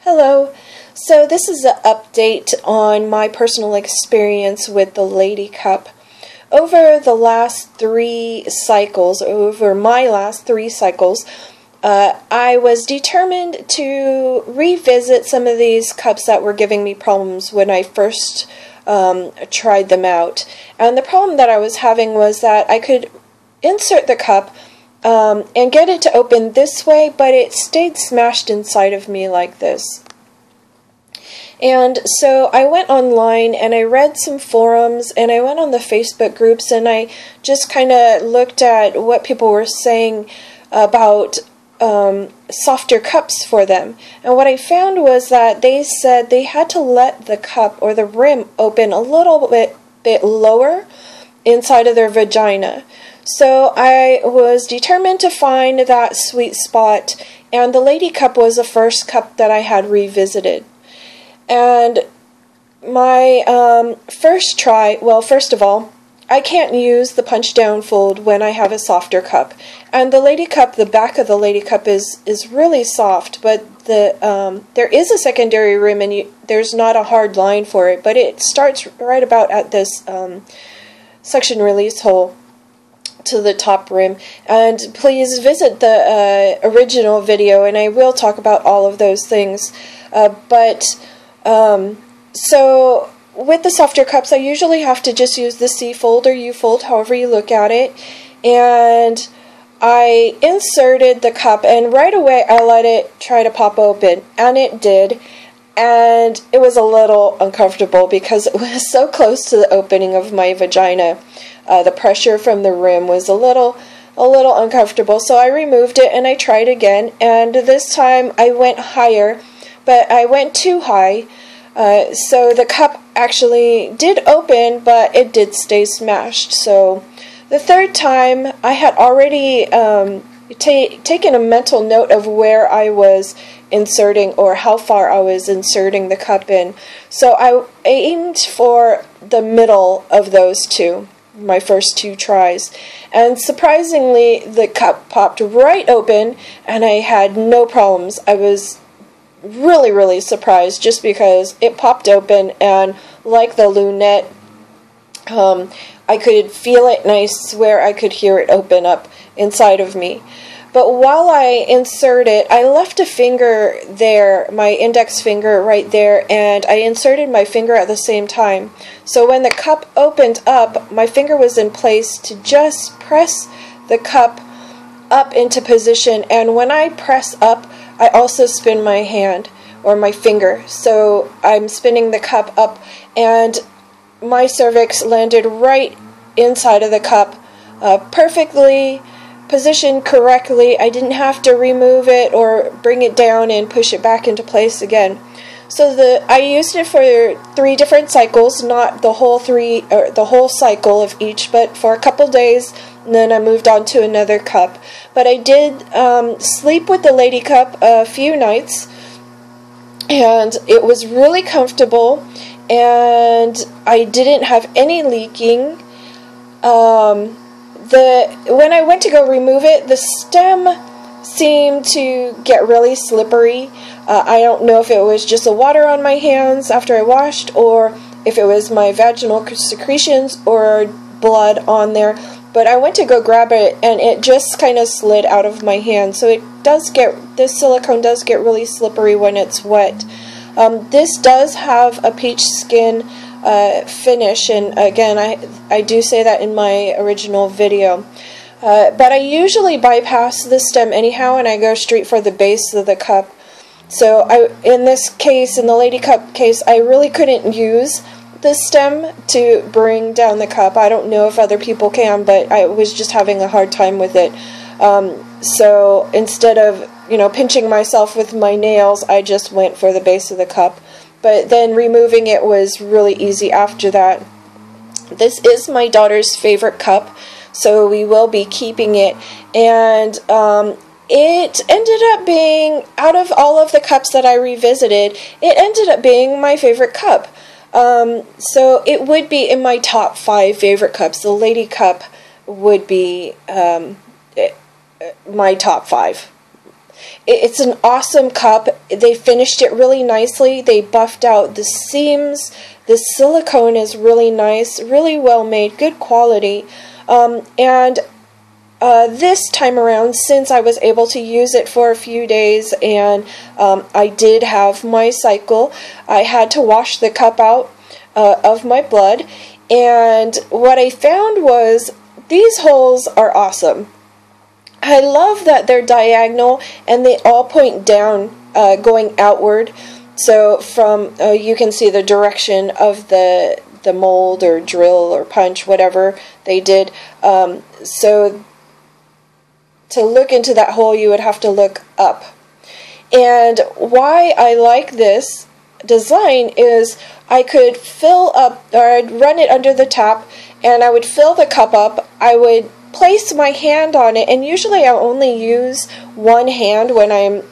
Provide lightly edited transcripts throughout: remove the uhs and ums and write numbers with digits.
Hello. So this is an update on my personal experience with the LadyCup. Over my last 3 cycles, I was determined to revisit some of these cups that were giving me problems when I first tried them out. And the problem that I was having was that I could insert the cup and get it to open this way, but it stayed smashed inside of me like this. And so I went online and I read some forums and I went on the Facebook groups and I just kind of looked at what people were saying about softer cups for them. And what I found was that they said they had to let the cup or the rim open a little bit lower inside of their vagina. So I was determined to find that sweet spot, and the LadyCup was the first cup that I had revisited. And my first try, well, first of all, I can't use the punch down fold when I have a softer cup. And the LadyCup, the back of the LadyCup is really soft, but there is a secondary rim and there's not a hard line for it, but it starts right about at this suction release hole to the top rim. And please visit the original video and I will talk about all of those things. So with the softer cups, I usually have to just use the C fold or U fold, however you look at it. And I inserted the cup and right away I let it try to pop open, and it did. And it was a little uncomfortable because it was so close to the opening of my vagina. The pressure from the rim was a little uncomfortable. So I removed it and I tried again, and this time I went higher, but I went too high. So the cup actually did open, but it did stay smashed. So the third time I had already taken a mental note of where I was inserting or how far I was inserting the cup in. So I aimed for the middle of those two, my first 2 tries. And surprisingly, the cup popped right open and I had no problems. I was really surprised just because it popped open, and like the lunette, I could feel it and I swear I could hear it open up inside of me. But while I insert it, I left a finger there, my index finger right there, and I inserted my finger at the same time. So when the cup opened up, my finger was in place to just press the cup up into position, and when I press up, I also spin my hand or my finger. So I'm spinning the cup up and my cervix landed right inside of the cup, perfectly positioned correctly. I didn't have to remove it or bring it down and push it back into place again. So I used it for 3 different cycles, not the whole the whole cycle of each, but for a couple days, and then I moved on to another cup. But I did sleep with the LadyCup a few nights, and it was really comfortable, and I didn't have any leaking. When I went to go remove it, the stem seemed to get really slippery. I don't know if it was just the water on my hands after I washed, or if it was my vaginal secretions or blood on there. But I went to go grab it and it just kind of slid out of my hand. So this silicone does get really slippery when it's wet. This does have a peach skin finish, and again I do say that in my original video. But I usually bypass the stem anyhow and I go straight for the base of the cup. So in this case, in the LadyCup case, I really couldn't use the stem to bring down the cup. I don't know if other people can, but I was just having a hard time with it. So instead of, pinching myself with my nails, I just went for the base of the cup. But then removing it was really easy after that. This is my daughter's favorite cup, so we will be keeping it. And it ended up being, out of all of the cups that I revisited, it ended up being my favorite cup. So it would be in my top 5 favorite cups. The LadyCup would be my top 5. it's an awesome cup. They finished it really nicely. They buffed out the seams. The silicone is really nice, really well made, good quality. And this time around, since I was able to use it for a few days and I did have my cycle, I had to wash the cup out of my blood. And what I found was these holes are awesome. I love that they're diagonal and they all point down, going outward. So from you can see the direction of the mold or drill or punch, whatever they did. So to look into that hole, you would have to look up. And why I like this design is I could fill up, or I'd run it under the tap, and I would fill the cup up. I would place my hand on it, and usually I only use one hand when I'm,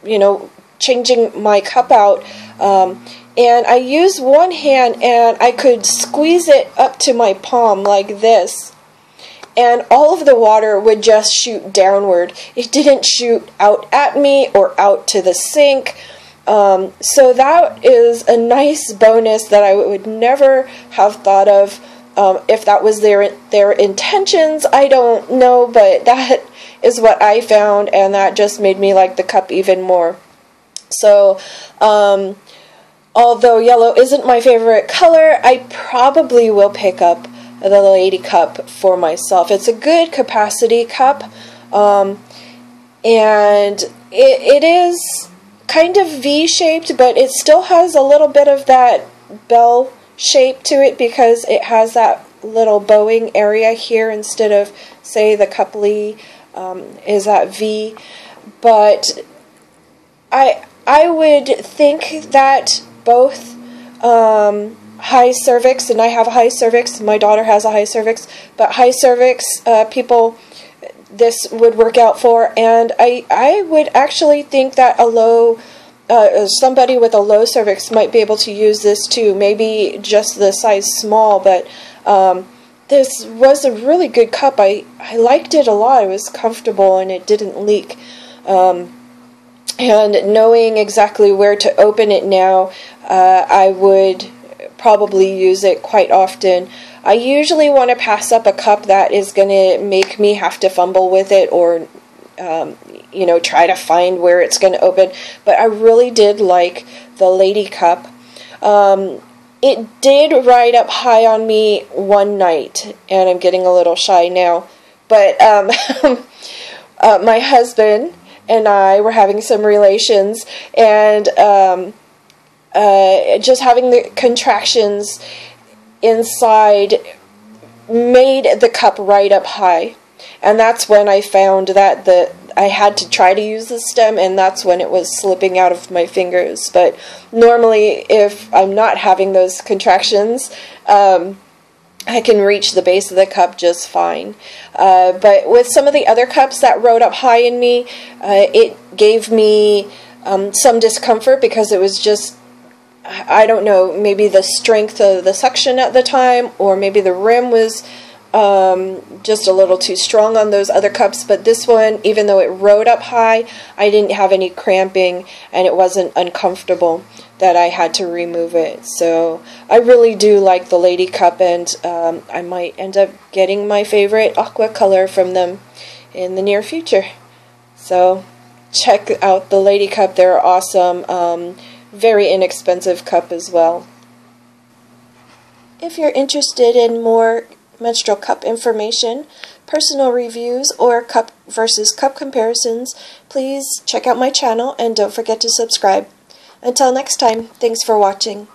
you know, changing my cup out. And I use one hand, and I could squeeze it up to my palm like this. And all of the water would just shoot downward. It didn't shoot out at me or out to the sink. So that is a nice bonus that I would never have thought of. If that was their intentions, I don't know, but that is what I found, and that just made me like the cup even more. So, although yellow isn't my favorite color, I probably will pick up the LadyCup for myself. It's a good capacity cup, and it is kind of V-shaped, but it still has a little bit of that bell shape to it because it has that little bowing area here instead of, say, the cupley is that V. But I would think that both high cervix, and I have a high cervix, my daughter has a high cervix, but high cervix people, this would work out for, and I would actually think that a low, somebody with a low cervix might be able to use this too, maybe just the size small, but this was a really good cup. I liked it a lot. It was comfortable and it didn't leak. And knowing exactly where to open it now, I would probably use it quite often. I usually want to pass up a cup that is going to make me have to fumble with it or you know, try to find where it's going to open. But I really did like the LadyCup. It did ride up high on me one night, and I'm getting a little shy now. But my husband and I were having some relations, and just having the contractions inside made the cup ride up high. And that's when I found that I had to try to use the stem, and that's when it was slipping out of my fingers. But normally, if I'm not having those contractions, I can reach the base of the cup just fine. But with some of the other cups that rode up high in me, it gave me some discomfort because it was just, I don't know, maybe the strength of the suction at the time, or maybe the rim was just a little too strong on those other cups. But this one, even though it rode up high, I didn't have any cramping, and it wasn't uncomfortable that I had to remove it. So I really do like the LadyCup, and I might end up getting my favorite aqua color from them in the near future. So check out the LadyCup. They're awesome. Very inexpensive cup as well. If you're interested in more menstrual cup information, personal reviews, or cup versus cup comparisons, please check out my channel and don't forget to subscribe. Until next time, thanks for watching.